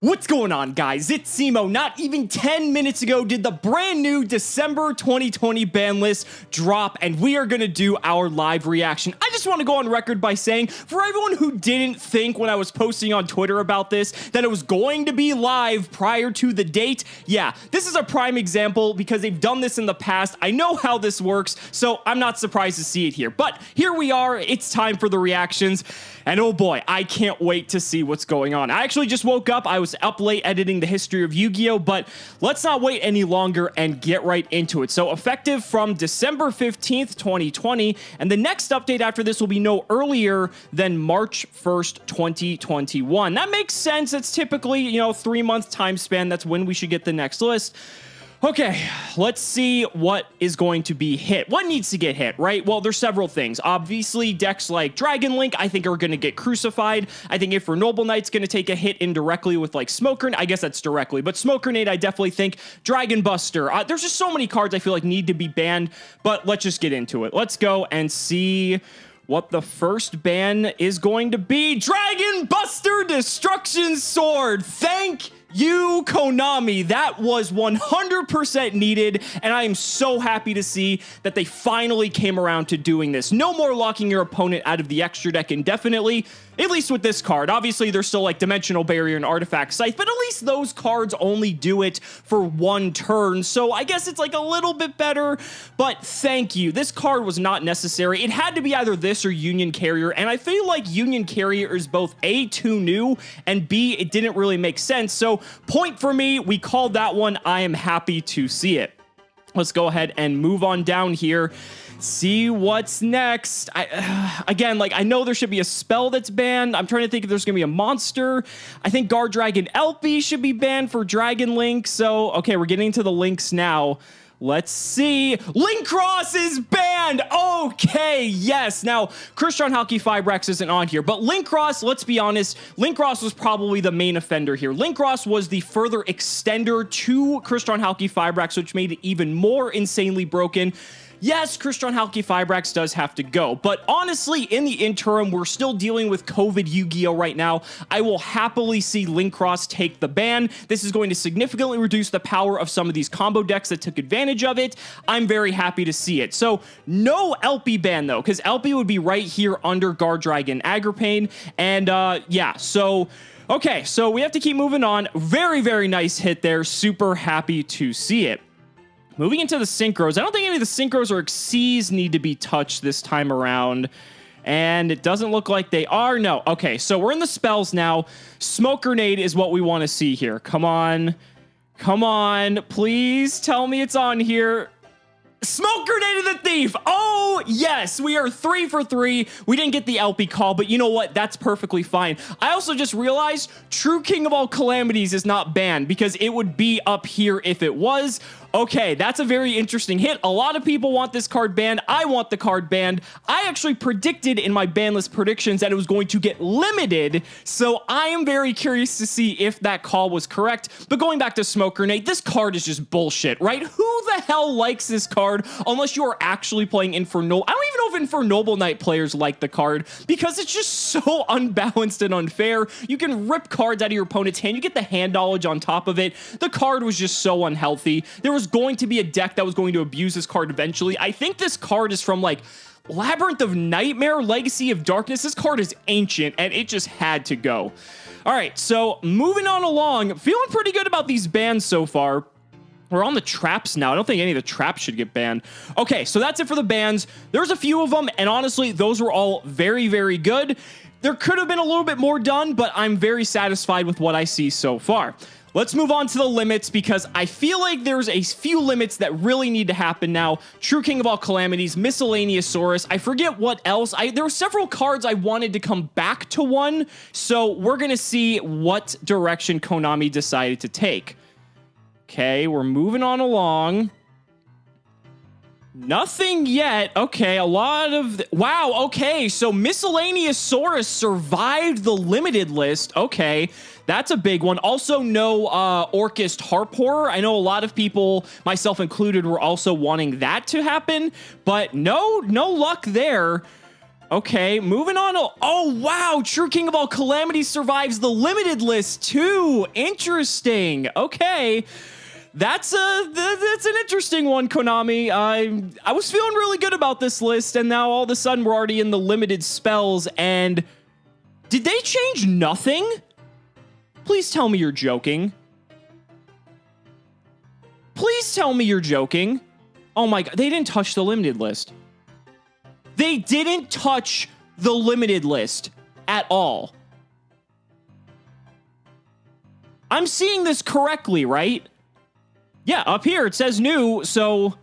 What's going on, guys? It's Cimo. Not even 10 minutes ago did the brand new December 2020 ban list drop, and we are going to do our live reaction. I just want to go on record by saying, for everyone who didn't think when I was posting on Twitter about this that it was going to be live prior to the date, yeah, this is a prime example because they've done this in the past. I know how this works, so I'm not surprised to see it here. But here we are. It's time for the reactions, and oh boy, I can't wait to see what's going on. I actually just woke up. I was up late editing the history of Yu-Gi-Oh, but let's not wait any longer and get right into it. So effective from December 15th, 2020, and the next update after this will be no earlier than March 1st, 2021. That makes sense. It's typically, 3-month time span. That's when we should get the next list. Okay, let's see what is going to be hit. What needs to get hit, right? Well, there's several things. Obviously, decks like Dragon Link, I think, are going to get crucified. I think if for Noble Knight's going to take a hit indirectly with like Smoker, I guess that's directly, but Smoke Grenade, I definitely think. Dragon Buster. There's just so many cards I feel like need to be banned, but let's just get into it. Let's go and see what the first ban is going to be. Dragon Buster Destruction Sword. Thank you, Konami. That was 100% needed, and I am so happy to see that they finally came around to doing this. No more locking your opponent out of the extra deck indefinitely, at least with this card. Obviously, there's still like Dimensional Barrier and Artifact Scythe, but at least those cards only do it for one turn, so I guess it's like a little bit better, but thank you. This card was not necessary. It had to be either this or Union Carrier, and I feel like Union Carrier is both A, too new, and B, it didn't really make sense, so point for me. We called that one. I am happy to see it. Let's go ahead and move on down here. See what's next. Again, like, I know there should be a spell that's banned. I'm trying to think if there's gonna be a monster. I think Guard Dragon LP should be banned for Dragon Link. So, okay, we're getting to the links now. Let's see. Linkross is banned. Okay, yes. Now, Crystron Halki Fibrax isn't on here, but Linkross, let's be honest, Linkross was probably the main offender here. Linkross was the further extender to Crystron Halki Fibrax, which made it even more insanely broken. Yes, Crystron Halki Fibrax does have to go, but honestly, in the interim, we're still dealing with COVID Yu-Gi-Oh right now. I will happily see Linkross take the ban. This is going to significantly reduce the power of some of these combo decks that took advantage of it. I'm very happy to see it. So, no LP ban, though, because LP would be right here under Guard Dragon Agripane, and yeah, so okay, so we have to keep moving on. Very, very nice hit there. Super happy to see it. Moving into the Synchros, I don't think any of the Synchros or Xyz need to be touched this time around. And it doesn't look like they are. No. Okay, so we're in the spells now. Smoke Grenade is what we want to see here. Come on. Come on. Please tell me it's on here. Smoke Grenade of the Thief. Oh, yes. We are 3 for 3. We didn't get the LP call, but you know what? That's perfectly fine. I also just realized True King of All Calamities is not banned because it would be up here if it was. Okay, that's a very interesting hit. A lot of people want this card banned. I want the card banned. I actually predicted in my ban list predictions that it was going to get limited, so I am very curious to see if that call was correct. But going back to Smoke Grenade, this card is just bullshit, right? Who the hell likes this card unless you are actually playing Inferno? I don't even know if Infernoble Knight players like the card because it's just so unbalanced and unfair. You can rip cards out of your opponent's hand. You get the hand knowledge on top of it. The card was just so unhealthy. There was going to be a deck that was going to abuse this card eventually. I think this card is from like Labyrinth of Nightmare, Legacy of Darkness. This card is ancient and it just had to go. All right, so moving on along, feeling pretty good about these bans so far. We're on the traps now. I don't think any of the traps should get banned. Okay, so that's it for the bans. There's a few of them, and honestly, those were all very, very good. There could have been a little bit more done, but I'm very satisfied with what I see so far. Let's move on to the limits because I feel like there's a few limits that really need to happen now. True King of All Calamities, Miscellaneousaurus. I forget what else. There were several cards I wanted to come back to one, so we're going to see what direction Konami decided to take. Okay, we're moving on along. Nothing yet. Okay, a lot of... Wow, okay, so Miscellaneousaurus survived the limited list. Okay, that's a big one. Also, no Orcust Harp Horror. I know a lot of people, myself included, were also wanting that to happen, but no luck there. Okay, moving on. Oh, wow. True King of all calamities survives the limited list too. Interesting. Okay. That's an interesting one, Konami. I was feeling really good about this list, and now all of a sudden we're already in the limited spells. And did they change nothing? Please tell me you're joking. Please tell me you're joking. Oh my God, they didn't touch the limited list. They didn't touch the limited list at all. I'm seeing this correctly, right? Yeah, up here it says new, so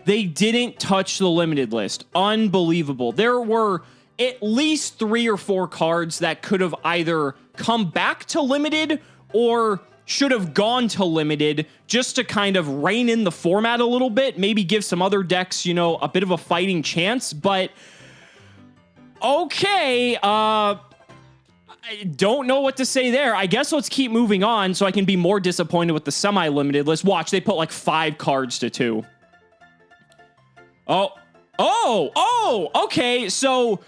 they didn't touch the limited list. Unbelievable. There were at least 3 or 4 cards that could have either come back to limited or should have gone to limited just to kind of rein in the format a little bit, maybe give some other decks, you know, a bit of a fighting chance. But okay, I don't know what to say there. I guess let's keep moving on so I can be more disappointed with the semi-limited list. Watch, they put like 5 cards to 2. Okay, so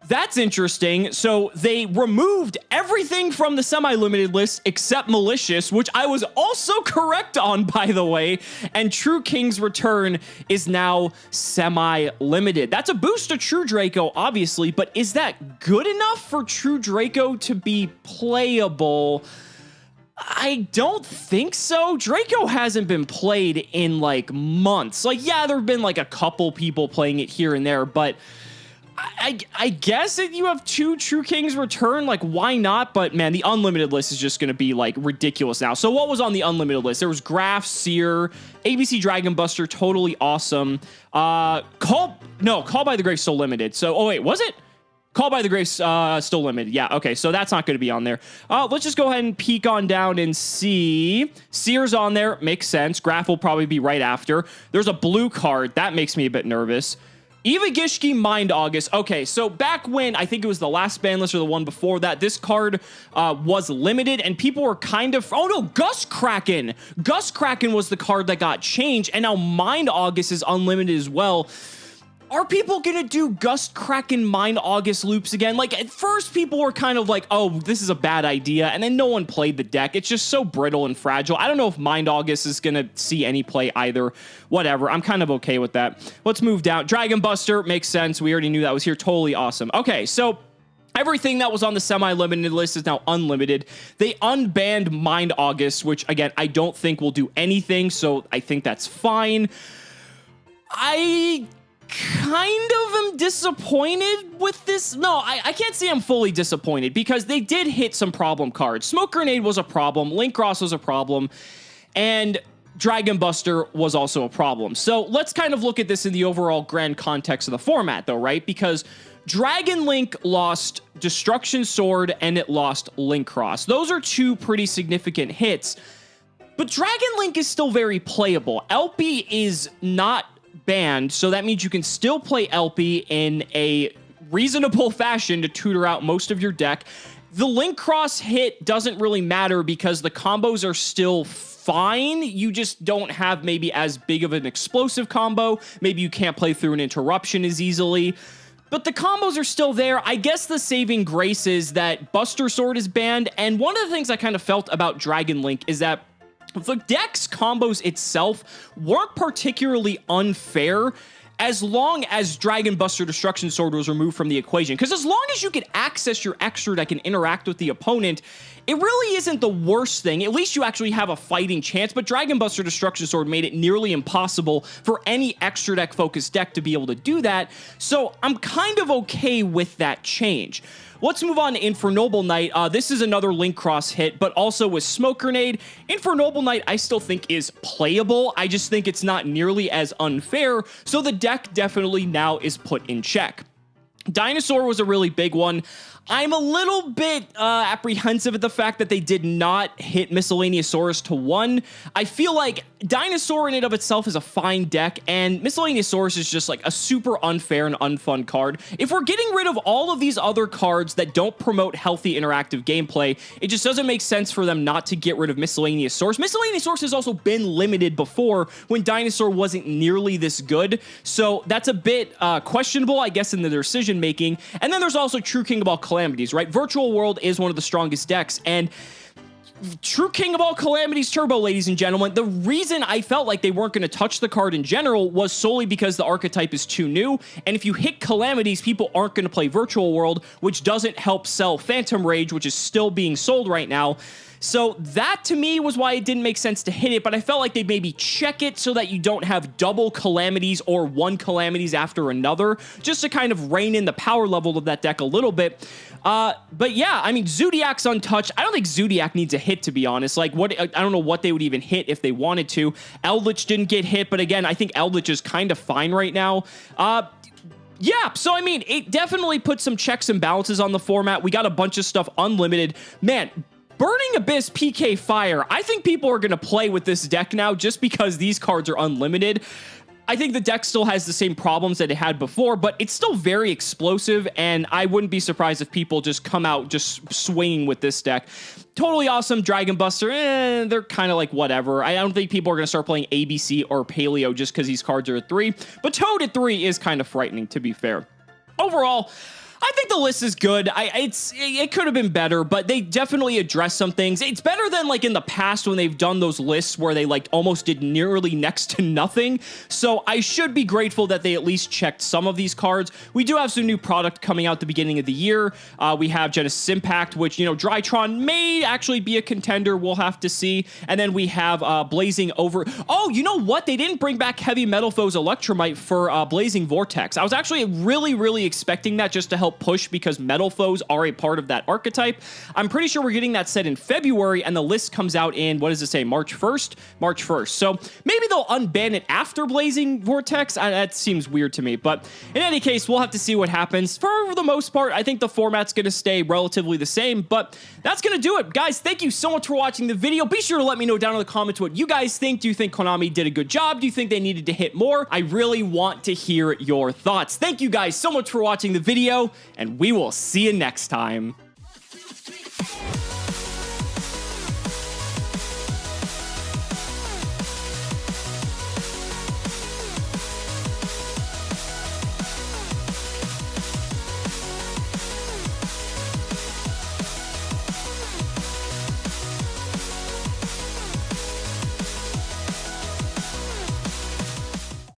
that's interesting. So they removed everything from the semi-limited list except Malicious, which I was also correct on, by the way. And True King's Return is now semi-limited. That's a boost to True Draco, obviously, but is that good enough for True Draco to be playable? I don't think so. Draco hasn't been played in like months. Like, yeah, there have been like a couple people playing it here and there, but I guess if you have 2 True King's Return, like, why not? But man, the unlimited list is just going to be like ridiculous now. So what was on the unlimited list? There was Graf, Seer, ABC Dragon Buster, totally awesome. Call by the Grave still limited. So, oh wait, was it? Call by the Grave still limited. Yeah, okay, so that's not going to be on there. Let's just go ahead and peek on down and see. Seer's on there. Makes sense. Graf will probably be right after. There's a blue card. That makes me a bit nervous. Eva Gishki, Mind August. Okay, so back when, I think it was the last ban list or the one before that, this card was limited, and people were kind of... Oh no, Gus Kraken! Gus Kraken was the card that got changed, and now Mind August is unlimited as well. Are people gonna do Gust Kraken Mind August loops again? Like, at first people were kind of like, oh, this is a bad idea, and then no one played the deck. It's just so brittle and fragile. I don't know if Mind August is gonna see any play either. Whatever, I'm kind of okay with that. Let's move down. Dragon Buster makes sense. We already knew that was here. Totally awesome. Okay, so everything that was on the semi-limited list is now unlimited. They unbanned Mind August, which, again, I don't think will do anything, so I think that's fine. I kind of am disappointed with this. No, I can't say I'm fully disappointed because they did hit some problem cards. Smoke Grenade was a problem, Link Cross was a problem, and Dragon Buster was also a problem. So let's kind of look at this in the overall grand context of the format though, right? Because Dragon Link lost Destruction Sword and it lost Link Cross. Those are 2 pretty significant hits, but Dragon Link is still very playable. LP is not banned, so that means you can still play LP in a reasonable fashion to tutor out most of your deck. The Link Cross hit doesn't really matter because the combos are still fine. You just don't have maybe as big of an explosive combo. Maybe you can't play through an interruption as easily, but the combos are still there. I guess the saving grace is that Buster Sword is banned, and one of the things I kind of felt about Dragon Link is that the deck's combos itself weren't particularly unfair as long as Dragon Buster Destruction Sword was removed from the equation. Because as long as you could access your extra deck and interact with the opponent, it really isn't the worst thing. At least you actually have a fighting chance, but Dragon Buster Destruction Sword made it nearly impossible for any extra deck focused deck to be able to do that. So I'm kind of okay with that change. Let's move on to Infernoble Knight. This is another Link Cross hit, but also with Smoke Grenade. Infernoble Knight, I still think is playable. I just think it's not nearly as unfair, so the deck definitely now is put in check. Dinosaur was a really big one. I'm a little bit apprehensive at the fact that they did not hit Miscellaneousaurus to 1. I feel like Dinosaur in and of itself is a fine deck, and Miscellaneousaurus is just like a super unfair and unfun card. If we're getting rid of all of these other cards that don't promote healthy interactive gameplay, it just doesn't make sense for them not to get rid of Miscellaneousaurus. Miscellaneousaurus has also been limited before when Dinosaur wasn't nearly this good, so that's a bit questionable, I guess, in the decision making. And then there's also True King of all Calamities, right? Virtual World is one of the strongest decks, and True King of all Calamities Turbo, ladies and gentlemen, the reason I felt like they weren't going to touch the card in general was solely because the archetype is too new, and if you hit Calamities, people aren't going to play Virtual World, which doesn't help sell Phantom Rage, which is still being sold right now. So that, to me, was why it didn't make sense to hit it, but I felt like they'd maybe check it so that you don't have double Calamities or one Calamities after another, just to kind of rein in the power level of that deck a little bit. But yeah, I mean, Zoodiac's untouched. I don't think Zoodiac needs a hit, to be honest. Like, I don't know what they would even hit if they wanted to. Eldritch didn't get hit, but again, I think Eldritch is kind of fine right now. Yeah, so I mean, it definitely put some checks and balances on the format. We got a bunch of stuff unlimited. Man, Burning Abyss PK Fire, I think people are going to play with this deck now just because these cards are unlimited. I think the deck still has the same problems that it had before, but it's still very explosive, and I wouldn't be surprised if people just come out just swinging with this deck. Totally awesome. Dragon Buster, they're kind of like whatever. I don't think people are going to start playing ABC or Paleo just because these cards are at 3, but Toad at 3 is kind of frightening, to be fair. Overall, I think the list is good. It could have been better, but they definitely address some things. It's better than like in the past when they've done those lists where they like almost did nearly next to nothing. So I should be grateful that they at least checked some of these cards. We do have some new product coming out the beginning of the year. We have Genesis Impact, which, you know, Drytron may actually be a contender. We'll have to see. And then we have Blazing Over. Oh, you know what? They didn't bring back Heavy Metal Foes Electromite for Blazing Vortex. I was actually really expecting that just to help push because Metal Foes are a part of that archetype. I'm pretty sure we're getting that set in February, and the list comes out in, what does it say, March 1st? March 1st. So maybe they'll unban it after Blazing Vortex. That seems weird to me, but in any case, we'll have to see what happens. For the most part, I think the format's going to stay relatively the same, but that's going to do it. Guys, thank you so much for watching the video. Be sure to let me know down in the comments what you guys think. Do you think Konami did a good job? Do you think they needed to hit more? I really want to hear your thoughts. Thank you guys so much for watching the video, and we will see you next time.